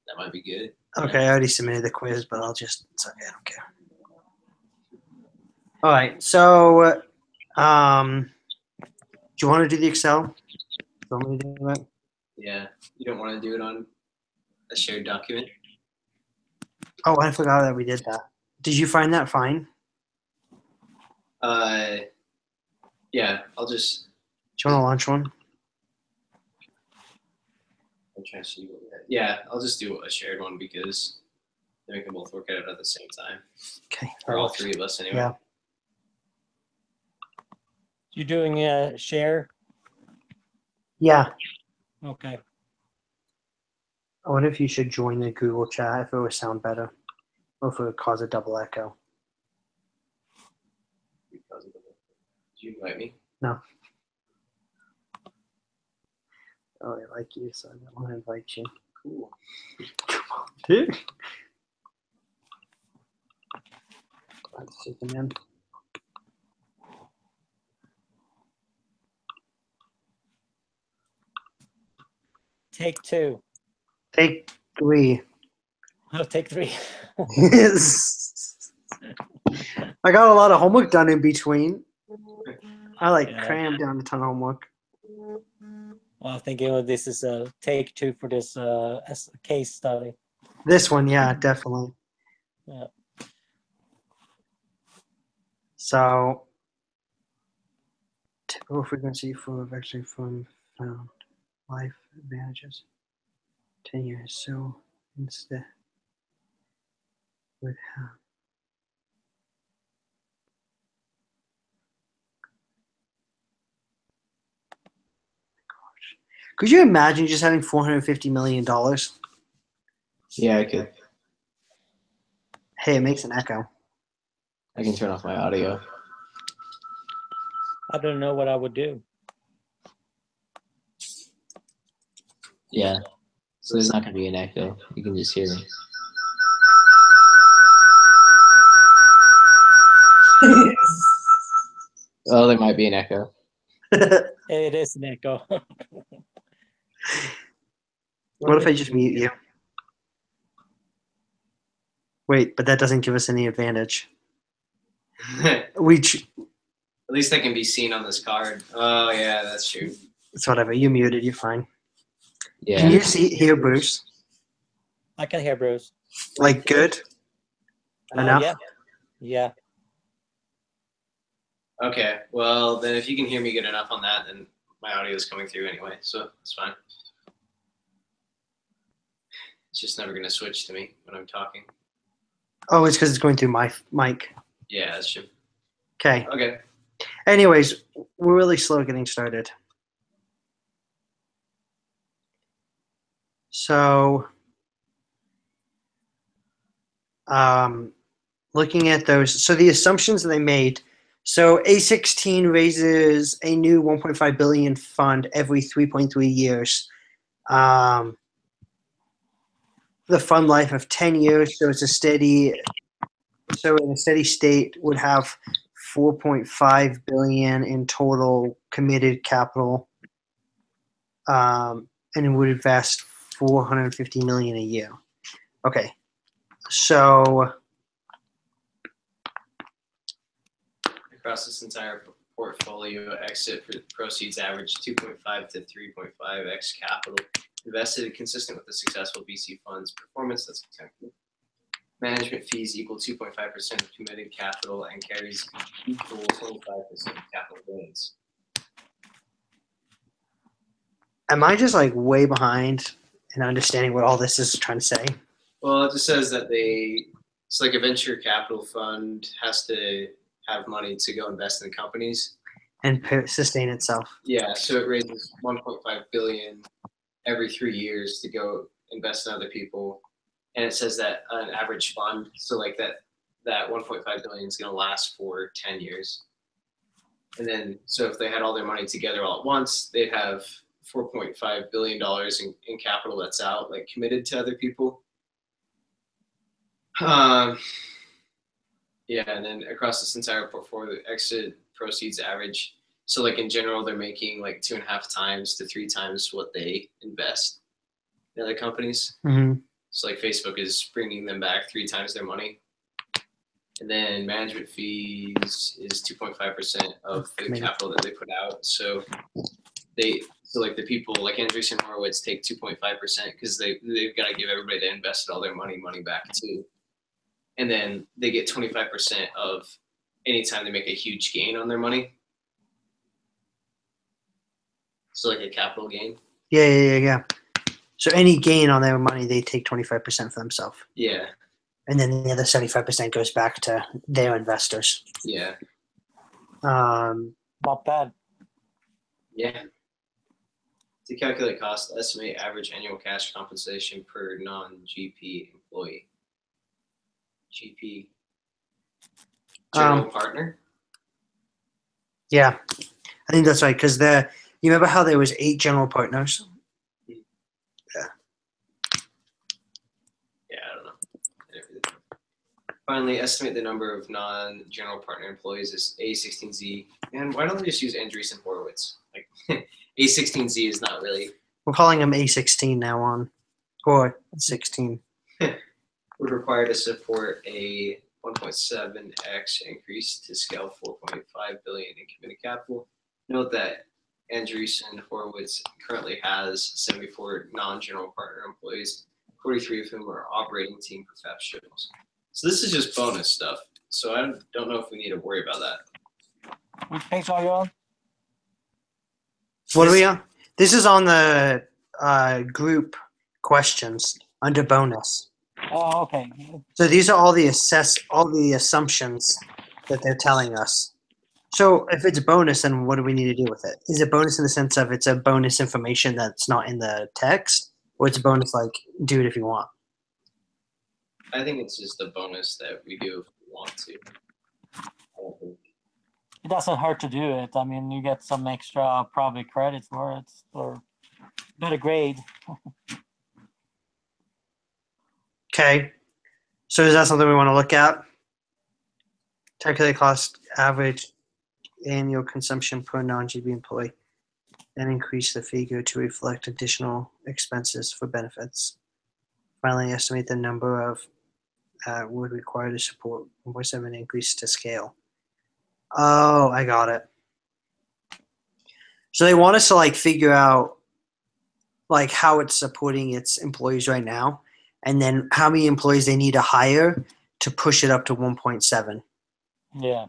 That might be good. Okay, I already submitted the quiz, but it's okay, I don't care. All right, so do you want to do the Excel? Do you want me to do that? Yeah. You don't want to do it on a shared document? Oh, I forgot that we did that. Did you find that fine? Yeah, I'll just. Do you want to launch one? I'm trying to see what. Yeah, I'll just do a shared one because then we can both work at it at the same time. Okay. Or all three of us anyway. Yeah. You doing a share? Yeah. Okay. I wonder if you should join the Google chat if it would sound better, or if it would cause a double echo. Did you invite me? No. Oh, I like you, so I don't want to invite you. Cool. Come on, dude. Let's take them in. Take two. Take 3. Oh, take 3. I got a lot of homework done in between. I Yeah. crammed down a ton of homework. Well, I'm thinking this is a take 2 for this as a case study. This one, yeah, definitely. Yeah. So, typical frequency for vector from found life advantages. 10 years. So instead would have. Could you imagine just having $450 million? Yeah, I could. Hey, it makes an echo. I can turn off my audio. I don't know what I would do. Yeah. So there's not going to be an echo. You can just hear me. Oh, there might be an echo. It is an echo. What if I just mute you? Wait, but that doesn't give us any advantage. At least I can be seen on this card. Oh, yeah, that's true. It's whatever. You muted. You're fine. Yeah. Can you hear Bruce? I can hear Bruce. Like good? Enough? Yeah. Yeah. Okay, well, then if you can hear me good enough on that, then my audio is coming through anyway, so it's fine. It's just never going to switch to me when I'm talking. Oh, it's because it's going through my mic. Yeah, that's true. Okay. Okay. Anyways, we're really slow getting started. So, looking at those, so the assumptions that they made. So A16 raises a new 1.5 billion fund every 3.3 years. The fund life of 10 years, so it's a steady. So in a steady state, would have 4.5 billion in total committed capital, and it would invest 450 million a year. Okay, so Across this entire portfolio, exit for proceeds average 2.5 to 3.5x capital invested, consistent with the successful VC fund's performance. That's exactly. Management fees equal 2.5% of committed capital and carries equal 25% of capital gains. am I just like way behind in understanding what all this is trying to say? Well, it just says that it's like a venture capital fund has to have money to go invest in companies and sustain itself. Yeah, so it raises 1.5 billion every 3 years to go invest in other people, and it says that an average fund, so like that 1.5 billion is going to last for 10 years, and then so if they had all their money together all at once, they'd have 4.5 billion dollars in capital that's out, like committed to other people. Yeah, and then across this entire portfolio, exit proceeds average. So like in general, they're making like 2.5 times to 3 times what they invest in other companies. Mm-hmm. So like Facebook is bringing them back 3 times their money. And then management fees is 2.5% of the Committee. capital that they put out. So like the people like Andreessen Horowitz take 2.5% because they've got to give everybody that invested all their money back too. And then they get 25% of anytime they make a huge gain on their money. So like a capital gain. Yeah. So any gain on their money, they take 25% for themselves. Yeah. And then the other 75% goes back to their investors. Yeah. Not bad. Yeah. To calculate cost, estimate average annual cash compensation per non-GP employee. GP. General partner? Yeah. I think that's right, because you remember how there was 8 general partners? Yeah, I don't know. Finally, estimate the number of non-general partner employees as A16Z. And why don't they just use Andreessen Horowitz? Like A16Z is not really. We're calling them A16 now on, or 16. Would require to support a 1.7x increase to scale 4.5 billion in committed capital. Note that Andreessen Horowitz currently has 74 non-general partner employees, 43 of whom are operating team professionals. So this is just bonus stuff. So I don't know if we need to worry about that. Which page are you on? What are we on? This is on the group questions under bonus. Oh, okay. So these are all the assumptions that they're telling us. So if it's bonus, then what do we need to do with it? Is it bonus in the sense of it's a bonus information that's not in the text, or it's a bonus like do it if you want? I think it's just a bonus that we do if we want to. I don't think. It doesn't hurt to do it. I mean, you get some extra probably credit for it or better grade. Okay. So is that something we want to look at? Calculate cost average annual consumption per non-GB employee, then increase the figure to reflect additional expenses for benefits. Finally, estimate the number of would require to support 1.7 increase to scale. Oh, I got it. So they want us to like figure out like how it's supporting its employees right now, and then how many employees they need to hire to push it up to 1.7. Yeah.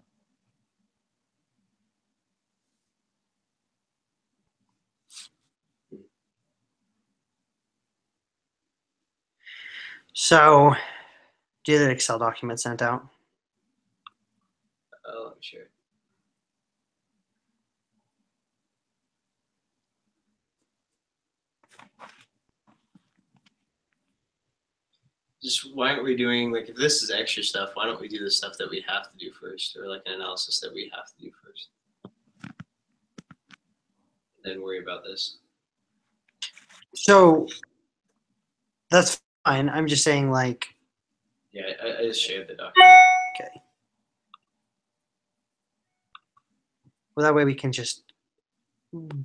So, do you have that Excel document sent out? Oh, I'm sure. Just why aren't we doing like if this is extra stuff, why don't we do the stuff that we have to do first, or like an analysis that we have to do first, then worry about this. So that's fine. I'm just saying like. Yeah, I just shared the document. Okay. Well, that way we can just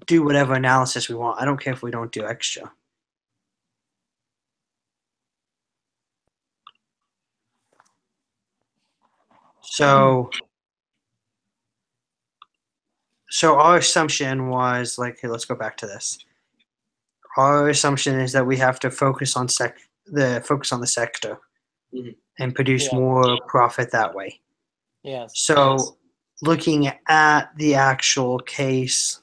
do whatever analysis we want. I don't care if we don't do extra. So our assumption was like, hey, let's go back to this. Our assumption is that we have to focus on the sector and produce more profit that way. Yes. So looking at the actual case,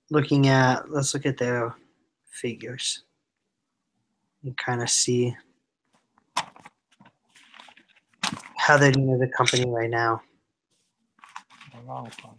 let's look at their figures and kind of see how they're doing as a company right now. The wrong one.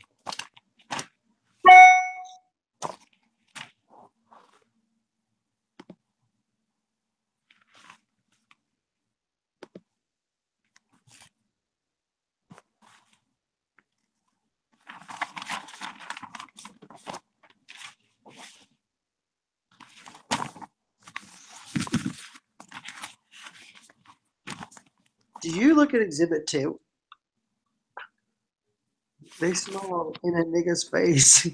Did you look at Exhibit 2? They smell in a nigga's face.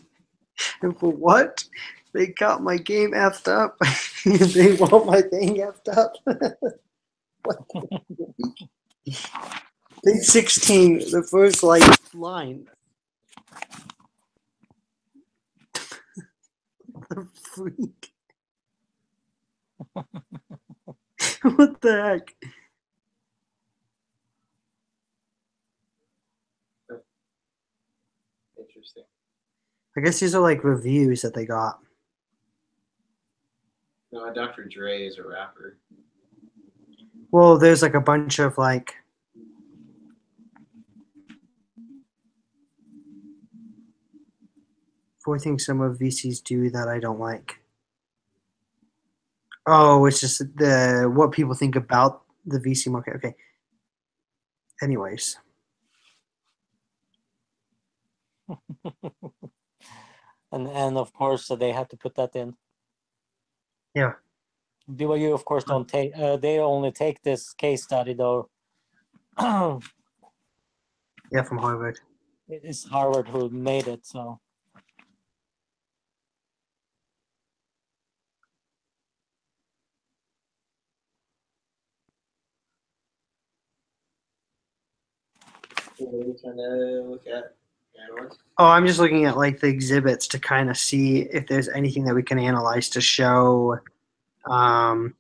And for what? They got my game effed up. They want my thing effed up. What the- Page 16, the first line. The freak. What the heck? Interesting. I guess these are like reviews that they got. No, Dr. Dre is a rapper. Well, there's like a bunch of like four things some of VCs do that I don't like. Oh, it's just the what people think about the VC market. Okay. Anyways, And of course they have to put that in. yeah. BYU, of course, don't take. They only take this case study though. Yeah, from Harvard. It's Harvard who made it, so. What are we trying to look at? Analyze? Oh, I'm just looking at like the exhibits to kind of see if there's anything that we can analyze to show um,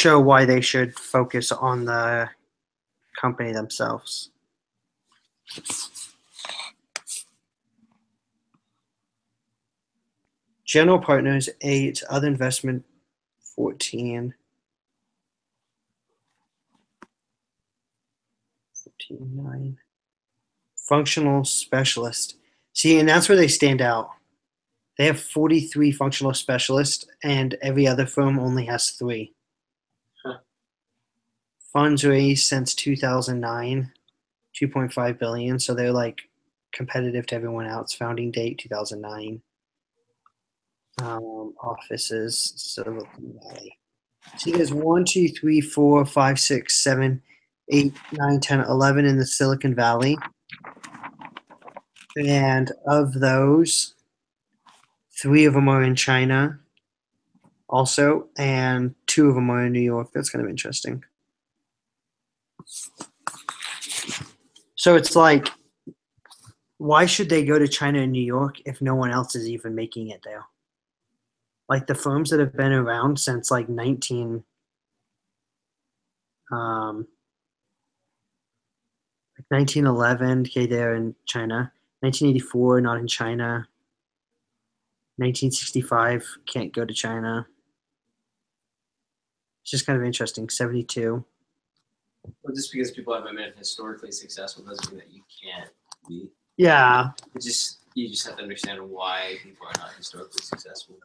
why they should focus on the company themselves. General partners 8, other investment 14. 9. Functional specialist. See, and that's where they stand out. They have 43 functional specialists, and every other firm only has 3. Huh. Funds raised since 2009, 2.5 billion. So they're like competitive to everyone else. Founding date 2009. Offices Silicon Valley. See, there's 1, 2, 3, 4, 5, 6, 7, 8, 9, 10, 11 in the Silicon Valley. And of those, 3 of them are in China also, and 2 of them are in New York. That's kind of interesting. So it's like, why should they go to China and New York if no one else is even making it there? Like the firms that have been around since like 1911, okay, they're in China. 1984, not in China. 1965, can't go to China. It's just kind of interesting. 72. Well, just because people haven't been historically successful doesn't mean that you can't be. Yeah, You just have to understand why people are not historically successful.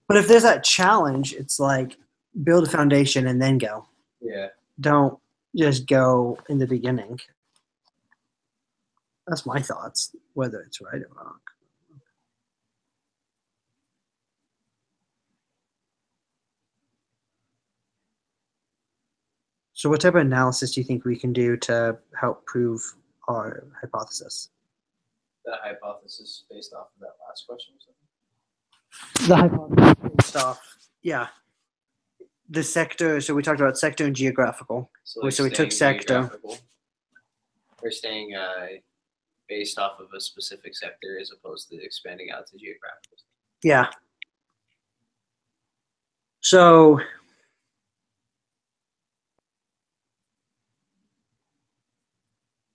but if there's that challenge, it's like build a foundation and then go. Yeah. Don't just go in the beginning. That's my thoughts, whether it's right or wrong. So what type of analysis do you think we can do to help prove our hypothesis? The hypothesis based off of that last question or something? The hypothesis based off, yeah. The sector, so we talked about sector and geographical. So we took staying sector. geographical. Or staying based off of a specific sector as opposed to expanding out to geographical. Yeah. So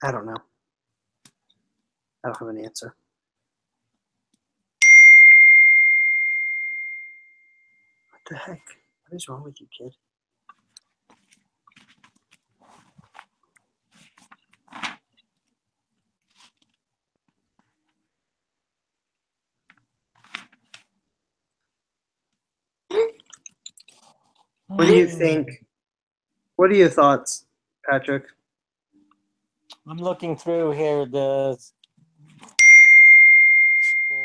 I don't know. I don't have an answer. What the heck? What is wrong with you, kid? What do you think? What are your thoughts, Patrick? I'm looking through here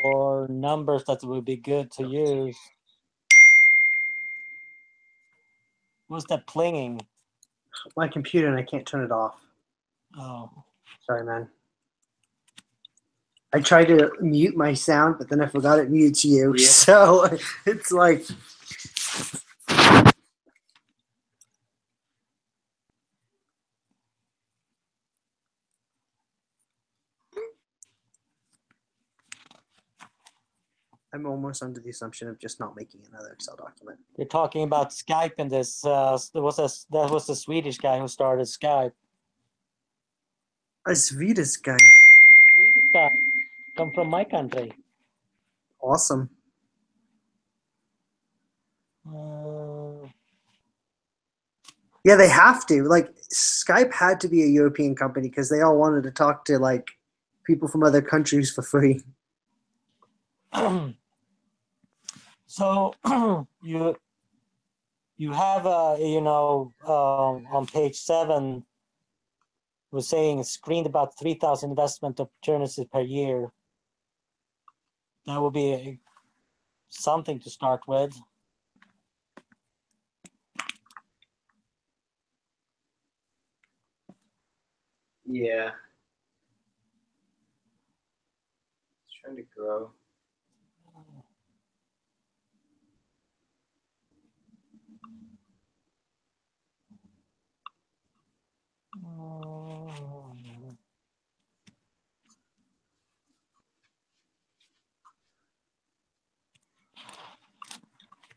for numbers that would be good to use. What's that plinging? My computer and I can't turn it off. Oh, Sorry, man. I tried to mute my sound, but then I forgot it mutes you. Yeah. So it's like, I'm almost under the assumption of just not making another Excel document. They're talking about Skype in this. That was the Swedish guy who started Skype. A Swedish guy. Swedish guy, come from my country. Awesome. Yeah, they have to. Like, Skype had to be a European company because they all wanted to talk to like people from other countries for free. So you have on page 7 was saying screened about 3,000 investment opportunities per year. That would be something to start with. Yeah. It's trying to grow.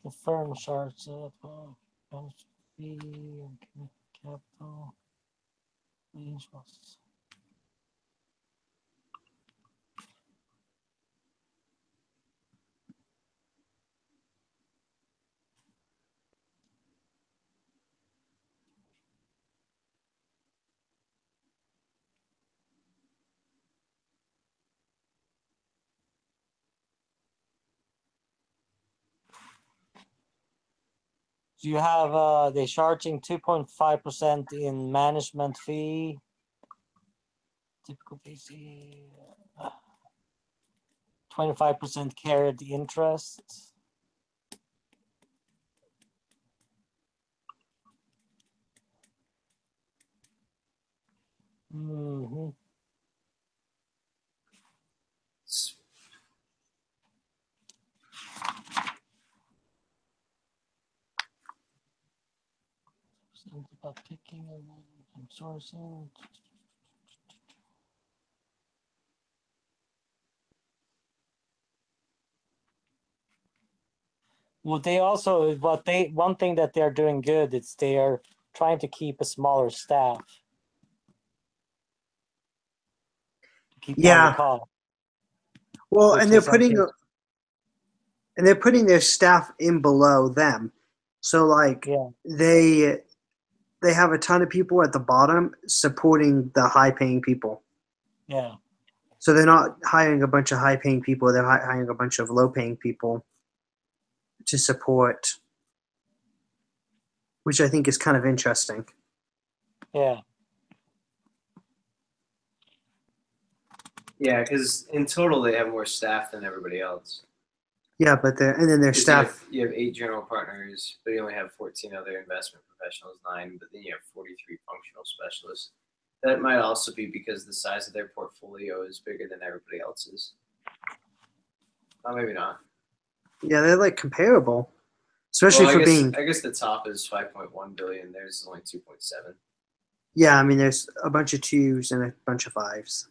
The firm charts fee and capital arrangements. So you have they're charging 2.5% in management fee. Typical PC, 25% carried interest. Mm-hmm. About picking and sourcing. Well, they also one thing that they're doing good is they are trying to keep a smaller staff. To keep down Yeah. the cost. Well, Which and they're is something- putting their staff in below them. So like Yeah. they have a ton of people at the bottom supporting the high paying people. Yeah. So they're not hiring a bunch of high paying people, they're hiring a bunch of low paying people to support, which I think is kind of interesting. Yeah. Yeah, because in total they have more staff than everybody else. Yeah, but and then their 'Cause staff. You have 8 general partners, but you only have 14 other investment professionals, 9, but then you have 43 functional specialists. That might also be because the size of their portfolio is bigger than everybody else's. Oh, maybe not. Yeah, they're like comparable, especially Well, for being. I guess the top is 5.1 billion. Theirs is only 2.7. Yeah, I mean, there's a bunch of 2s and a bunch of 5s.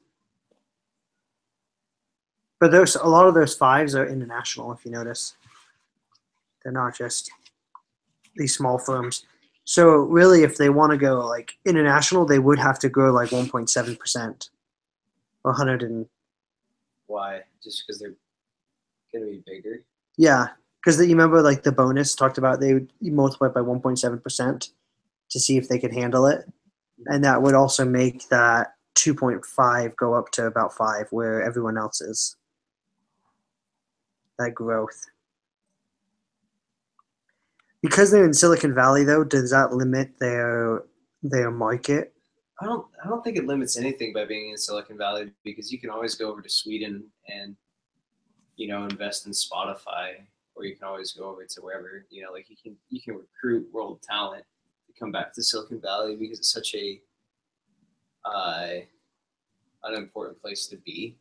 But there's a lot of those 5s are international. If you notice, they're not just these small firms. So really, if they want to go like international, they would have to grow like 1.7% or 100 and Why? Just because they're going to be bigger? yeah, because you remember like the bonus talked about they would multiply it by 1.7% to see if they could handle it, and that would also make that 2.5 go up to about 5 where everyone else is. That growth. Because they're in Silicon Valley, though, does that limit their market? I don't think it limits anything by being in Silicon Valley, because you can always go over to Sweden and invest in Spotify, or you can always go over to wherever, like you can recruit world talent to come back to Silicon Valley because it's such a an important place to be.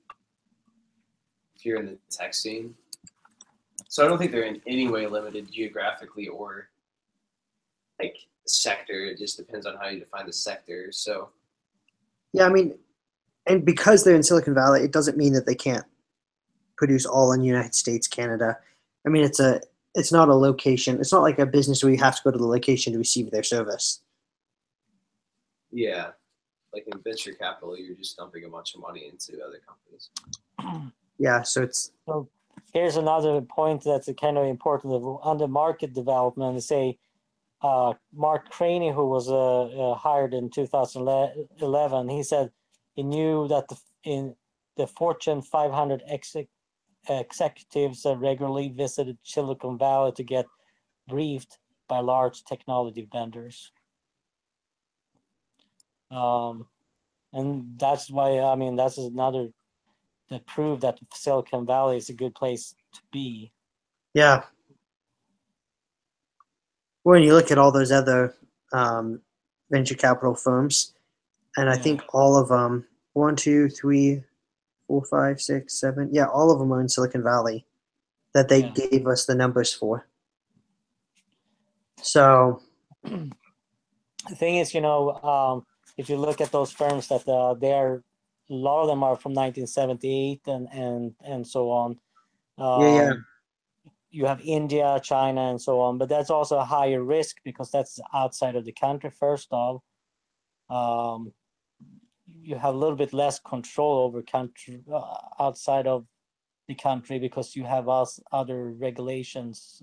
if you're in the tech scene. So I don't think they're in any way limited geographically or like sector. It just depends on how you define the sector. So Yeah, I mean, and because they're in Silicon Valley, it doesn't mean that they can't produce all in the United States, Canada. I mean, it's not a location. It's not like a business where you have to go to the location to receive their service. yeah, like in venture capital, you're just dumping a bunch of money into other companies. Yeah, so it's So here's another point that's kind of important on the market development. Say Mark Craney, who was hired in 2011, he said he knew that in the Fortune 500 executives regularly visited Silicon Valley to get briefed by large technology vendors. And that's why, I mean, that's another that prove that Silicon Valley is a good place to be. yeah. When you look at all those other venture capital firms, and I think all of them, 1, 2, 3, 4, 5, 6, 7, yeah, all of them are in Silicon Valley that they gave us the numbers for. So the thing is, if you look at those firms that a lot of them are from 1978 and so on. yeah. You have India, China, and so on, but that's also a higher risk because that's outside of the country. First off, you have a little bit less control over country outside of the country because you have other regulations,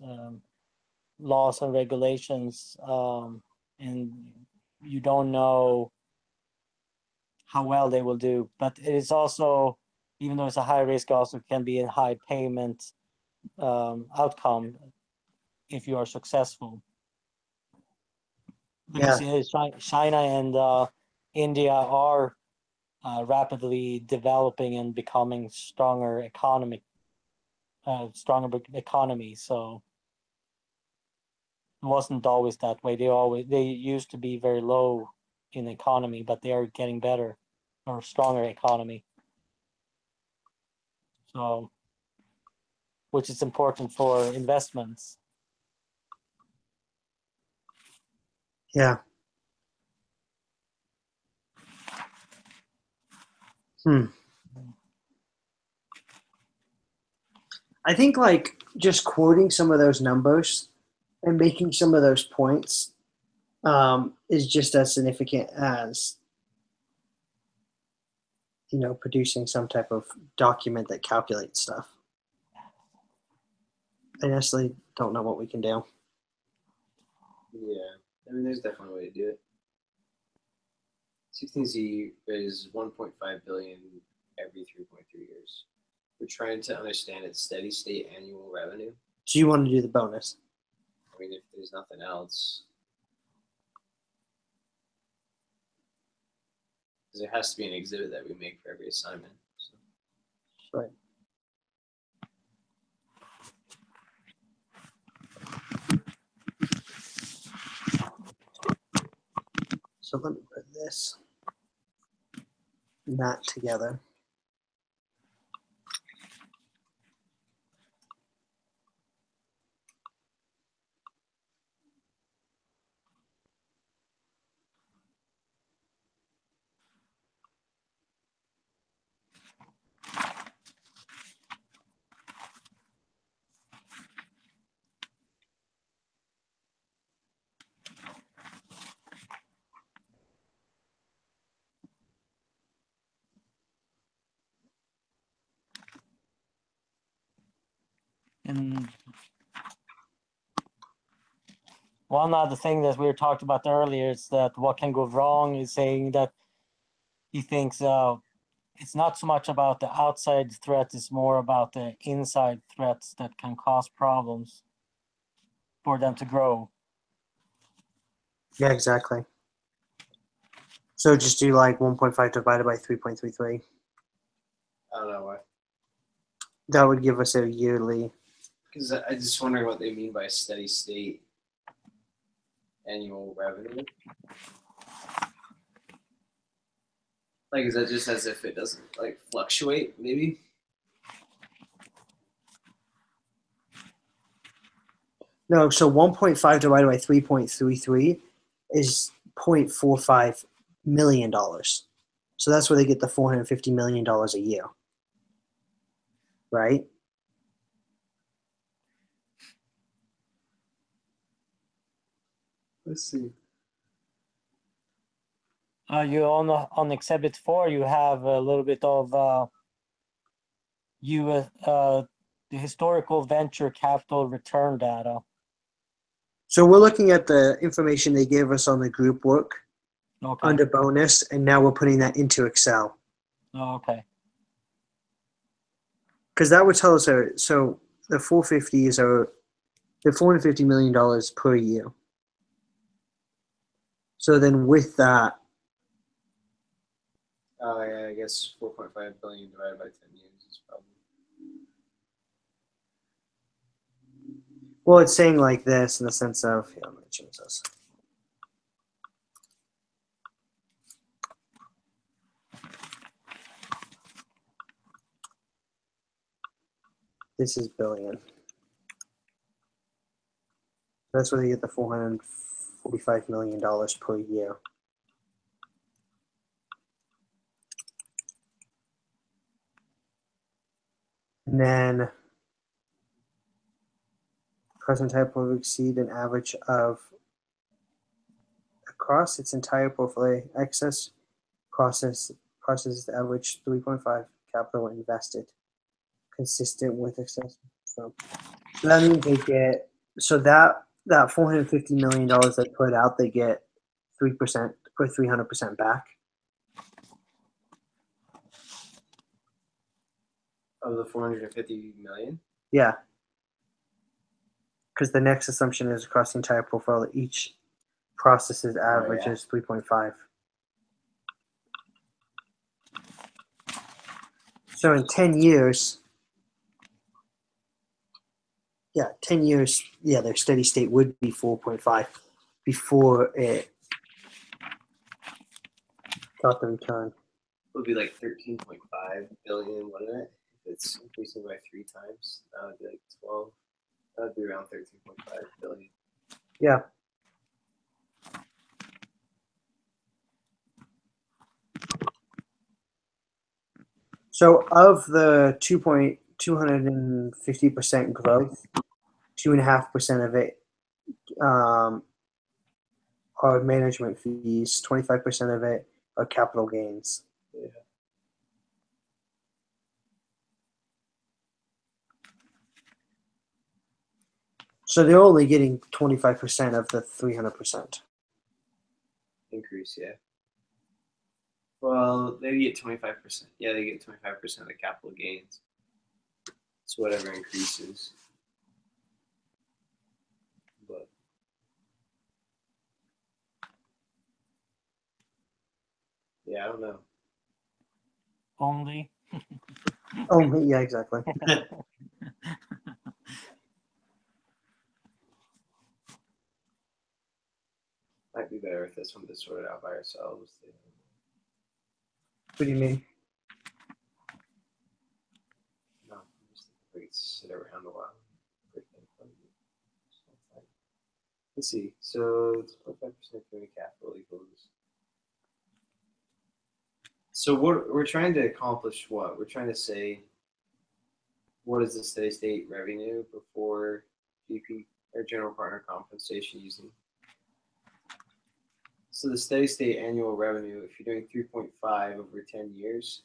laws and regulations, and you don't know how well they will do. But it is also, even though it's a high risk, also can be a high payment outcome if you are successful. Because China and India are rapidly developing and becoming stronger economies. So it wasn't always that way. They used to be very low in economy, but they are getting better or stronger economy. So, which is important for investments. Yeah. I think like just quoting some of those numbers and making some of those points is just as significant as producing some type of document that calculates stuff. I honestly don't know what we can do. Yeah, I mean, there's definitely a way to do it. 16Z is 1.5 billion every 3.3 years. We're trying to understand its steady state annual revenue. So you want to do the bonus? I mean, if there's nothing else, because there has to be an exhibit that we make for every assignment. So. Right. So let me put this and that together. And one other thing that we were talking about earlier is that what can go wrong is saying that he thinks it's not so much about the outside threat, it's more about the inside threats that can cause problems for them to grow. Yeah, exactly. So just do like 1.5 divided by 3.33. I don't know why. That would give us a yearly. Because I just wondering what they mean by steady state annual revenue. Like, is that just as if it doesn't like fluctuate? Maybe. No, so 1.5 divided by 3.33 is $0.45 million. So that's where they get the $450 million a year. Right? Let's see. You on Exhibit 4, you have a little bit of the historical venture capital return data. So we're looking at the information they gave us on the group work Okay. under bonus, and now we're putting that into Excel. Oh, okay. Because that would tell us, so the 450 is the $450 million per year. So then with that, Oh yeah, I guess 4.5 billion divided by 10 years is probably. well, it's saying like this in the sense of, I'm going to change this. This is billion. That's where they get the $445 million per year. And then present type will exceed an average of across its entire portfolio. Excess processes the average 3.5 capital invested, consistent with excess. So that means they get that $450 million they put out, they get 3% or 300% back. Of the 450 million. Yeah. Because the next assumption is across the entire portfolio, each process's average is 3.5. So in 10 years, 10 years, their steady state would be 4.5 before it got the return. It would be like 13.5 billion, wouldn't it? If it's increasing by 3 times, that would be like 12. That would be around 13.5 billion. Yeah. So of the 250% growth, 2.5% of it are management fees, 25% of it are capital gains. Yeah. So they're only getting 25% of the 300%. Increase, yeah. Well, they get 25%. Yeah, they get 25% of the capital gains. It's whatever increases. But yeah, I don't know. Only. Oh, yeah, exactly. Might be better if this one gets sorted out by ourselves. What do you mean? No, I'm just thinking we could sit around a while. Let's see. So it's 25% community capital equals. So what we're trying to accomplish, what we're trying to say, what is the steady state revenue before GP or general partner compensation using? So the steady state annual revenue, if you're doing 3.5 over 10 years,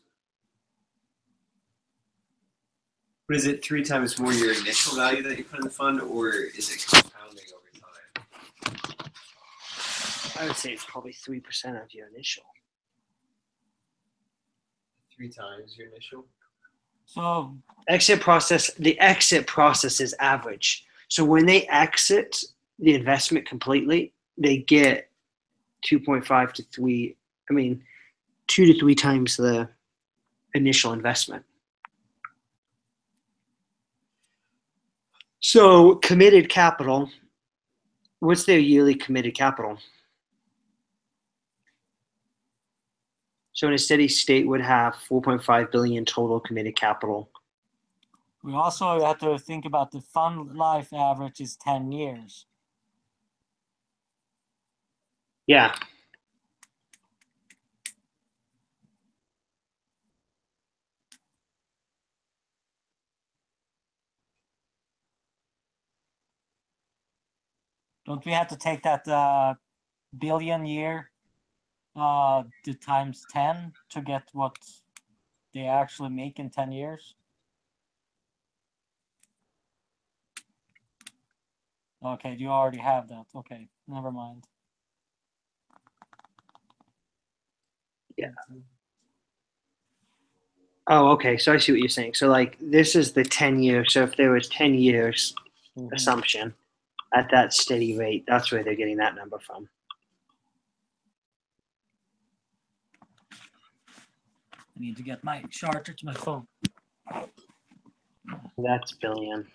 but is it 3 times more your initial value that you put in the fund, or is it compounding over time? I would say it's probably 3% of your initial. 3 times your initial? So The exit process is average. So when they exit the investment completely, they get 2.5 to 3, 2 to 3 times the initial investment. So committed capital, what's their yearly committed capital? So in a steady state would have 4.5 billion total committed capital We also have to think about the fund life average is 10 years. Yeah. Don't we have to take that billion year the times 10 to get what they actually make in 10 years? Okay, you already have that. Okay, never mind. Yeah. Oh, okay. So I see what you're saying. So like this is the 10 year. So if there was 10 years Mhm. assumption at that steady rate, that's where they're getting that number from. I need to get my charger to my phone. That's billion.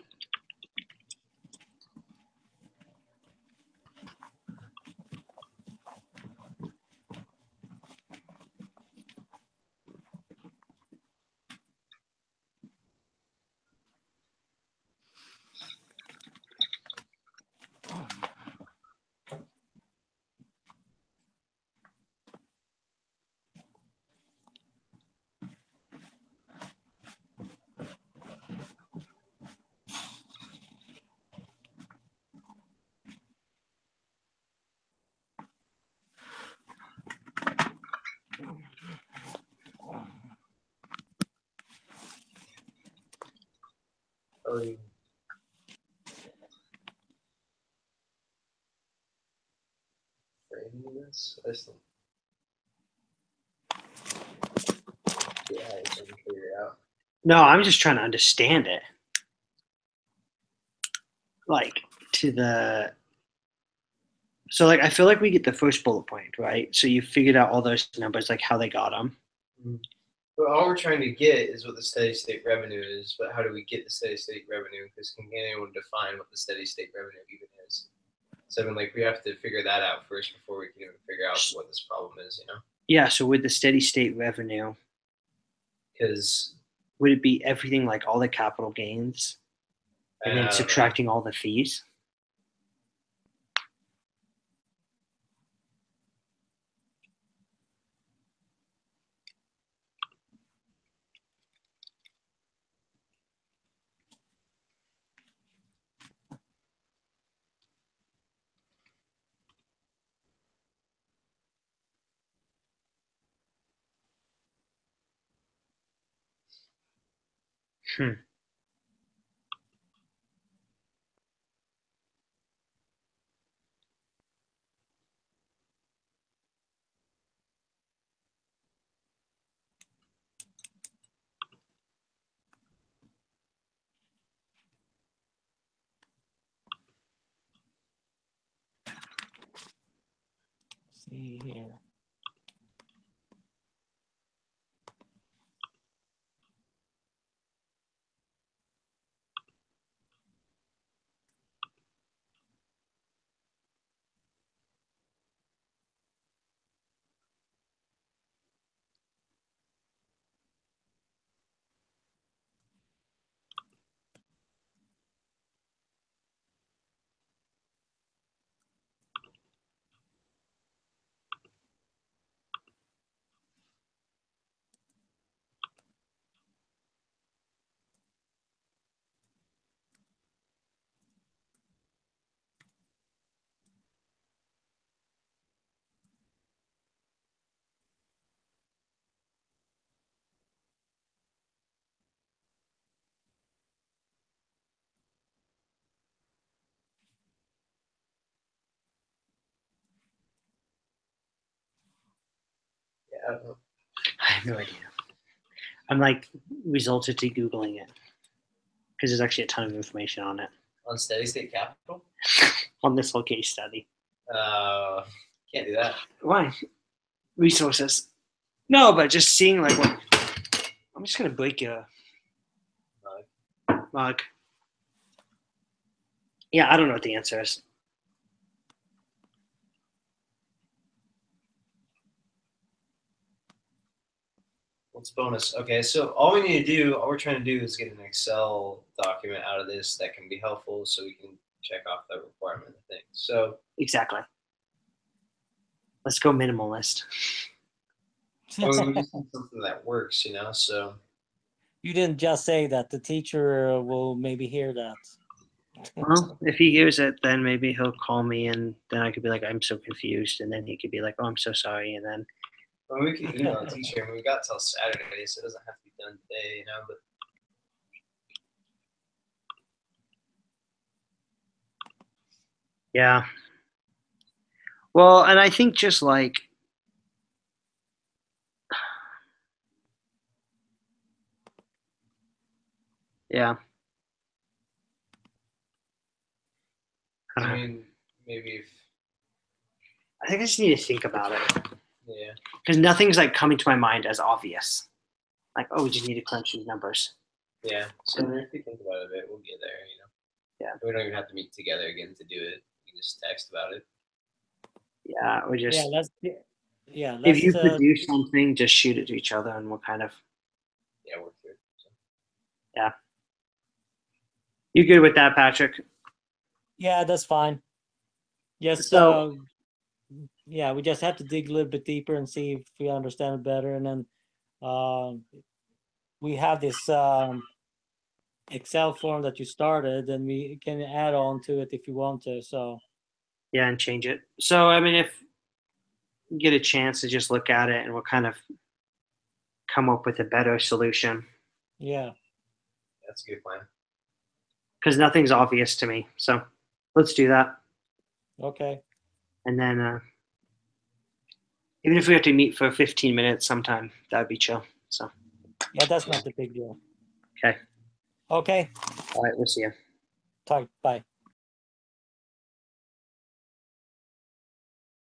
Oh, you- framing this? I still. Yeah, I can figure it out. No, I'm just trying to understand it. Like to the so like I feel like we get the first bullet point, right? So you figured out all those numbers, like how they got them. But all we're trying to get is what the steady state revenue is. But how do we get the steady state revenue? Because can anyone define what the steady state revenue even is? So I mean, like we have to figure that out first before we can even figure out what this problem is. You know, Yeah. So with the steady state revenue, because would it be everything like all the capital gains and then subtracting all the fees? Hmm. See here. yeah, I don't know. I have no idea. I'm like resulted to googling it because there's actually a ton of information on it On steady state capital, on this whole case study. can't do that. Why? Resources. No, but just seeing like what. I'm just gonna break your mug. Yeah, I don't know what the answer is. What's bonus? Okay, so all we're trying to do is get an Excel document out of this that can be helpful so we can check off the requirement thing. So Exactly. Let's go minimalist. we need something that works, you know, so You didn't just say that. The teacher will maybe hear that. Well, if he hears it, then maybe he'll call me, and then I could be like, I'm so confused, and then he could be like, oh, I'm so sorry, and then we can email the teacher. I mean, we got till Saturday, so it doesn't have to be done today, you know, but yeah. Well, and I think just like yeah. I mean, maybe if I think I just need to think about it yeah. because nothing's like coming to my mind as obvious. Like, oh, we just need to crunch these numbers. Yeah. So if you think about it a bit, we'll get there, you know. Yeah. We don't even have to meet together again to do it. We can just text about it. Yeah, or just let's if you could do something, just shoot it to each other, and we'll kind of Work through it. So. yeah. You good with that, Patrick? Yeah, that's fine. Yes. So- Yeah, we just have to dig a little bit deeper and see if we understand it better, and then we have this Excel form that you started, and we can add on to it if you want to. So Yeah, and change it. So I mean, if you get a chance to just look at it, and we'll kind of come up with a better solution yeah, That's a good plan. because nothing's obvious to me. So let's do that. okay. And then even if we have to meet for 15 minutes sometime, that'd be chill. So, Yeah, that's not the big deal. okay. Okay, All right. We'll see you. talk. Bye.